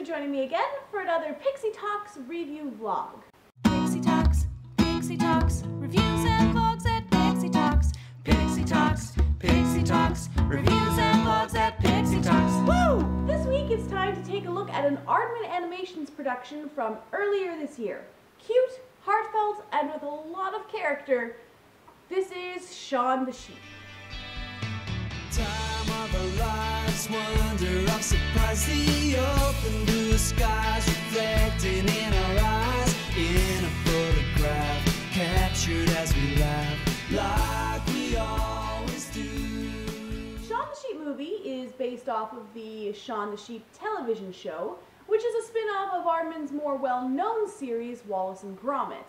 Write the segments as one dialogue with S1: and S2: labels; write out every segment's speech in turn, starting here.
S1: joining me again for another Pixie Talks review vlog.
S2: Pixie Talks, reviews and vlogs at Pixie Talks. Pixie Talks, reviews and vlogs at Pixie Talks.
S1: Woo! This week it's time to take a look at an Aardman Animations production from earlier this year. Cute, heartfelt, and with a lot of character, this is Shaun the Sheep.
S3: Time of our lives, wonder of surprise, the open blue skies reflecting in our eyes, in a photograph captured as we laugh like we always do.
S1: Shaun the Sheep movie is based off of the Shaun the Sheep television show, which is a spin-off of Aardman's more well-known series Wallace and Gromit.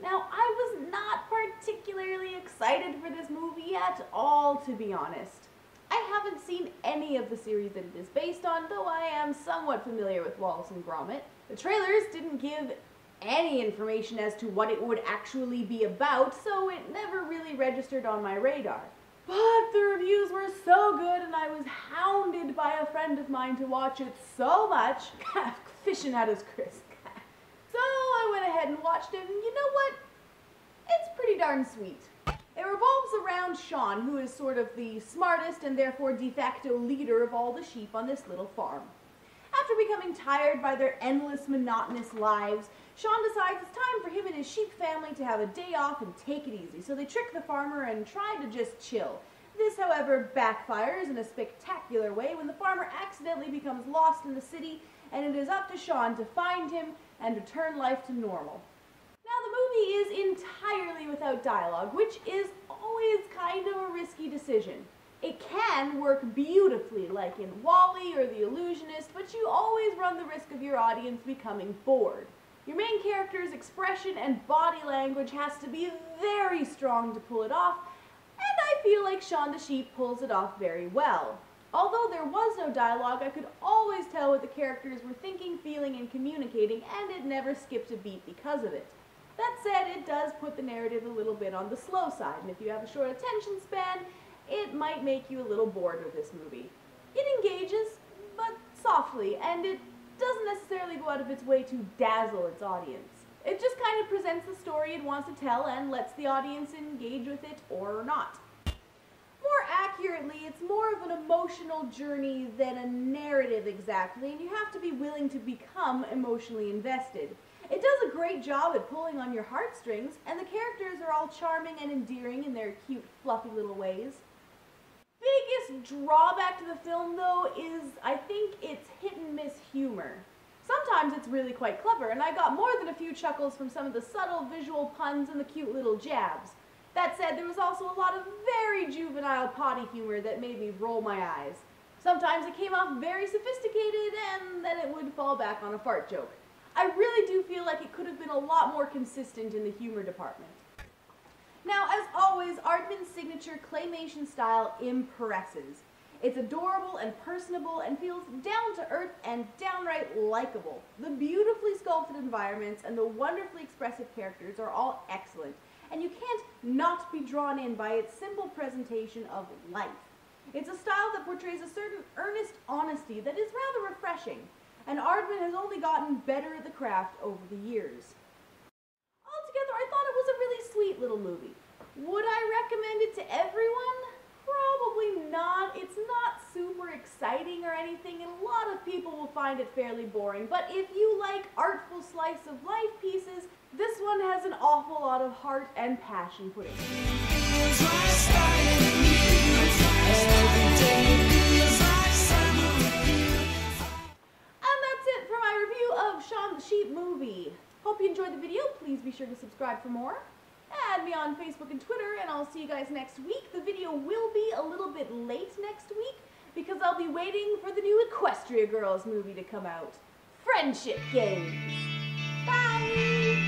S1: Now, I was not particularly excited for this movie at all, to be honest. I haven't seen any of the series that it is based on, though I am somewhat familiar with Wallace and Gromit. The trailers didn't give any information as to what it would actually be about, so it never really registered on my radar. But the reviews were so good, and I was hounded by a friend of mine to watch it so much. AficionadosChris. So I went ahead and watched it, and you know what? It's pretty darn sweet. It revolves around Shaun, who is sort of the smartest and therefore de facto leader of all the sheep on this little farm. After becoming tired by their endless, monotonous lives, Shaun decides it's time for him and his sheep family to have a day off and take it easy, so they trick the farmer and try to just chill. This, however, backfires in a spectacular way when the farmer accidentally becomes lost in the city, and it is up to Shaun to find him and return life to normal. Now, the movie is entirely without dialogue, which is always kind of a risky decision. It can work beautifully, like in WALL-E or The Illusionist, but you always run the risk of your audience becoming bored. Your main character's expression and body language has to be very strong to pull it off, and I feel like Shaun the Sheep pulls it off very well. Although there was no dialogue, I could always tell what the characters were thinking, feeling, and communicating, and it never skipped a beat because of it. That said, it does put the narrative a little bit on the slow side, and if you have a short attention span, it might make you a little bored with this movie. It engages, but softly, and it doesn't necessarily go out of its way to dazzle its audience. It just kind of presents the story it wants to tell and lets the audience engage with it or not. More accurately, it's more of an emotional journey than a narrative exactly, and you have to be willing to become emotionally invested. It does a great job at pulling on your heartstrings, and the characters are all charming and endearing in their cute, fluffy little ways. Biggest drawback to the film, though, is I think its hit-and-miss humor. Sometimes it's really quite clever, and I got more than a few chuckles from some of the subtle visual puns and the cute little jabs. That said, there was also a lot of very juvenile potty humor that made me roll my eyes. Sometimes it came off very sophisticated, and then it would fall back on a fart joke. I really do feel like it could have been a lot more consistent in the humor department. Now, as always, Aardman's signature claymation style impresses. It's adorable and personable and feels down-to-earth and downright likable. The beautifully sculpted environments and the wonderfully expressive characters are all excellent, and you can't not be drawn in by its simple presentation of life. It's a style that portrays a certain earnest honesty that is rather refreshing, and Aardman has only gotten better at the craft over the years. Altogether, I thought it was a really sweet little movie. Would I recommend it to everyone? Probably not. It's not super exciting or anything, and a lot of people will find it fairly boring, but if you like artful slice of life pieces, this one has an awful lot of heart and passion put into it. Shaun the Sheep movie. Hope you enjoyed the video. Please be sure to subscribe for more. Add me on Facebook and Twitter, and I'll see you guys next week. The video will be a little bit late next week because I'll be waiting for the new Equestria Girls movie to come out. Friendship Games. Bye!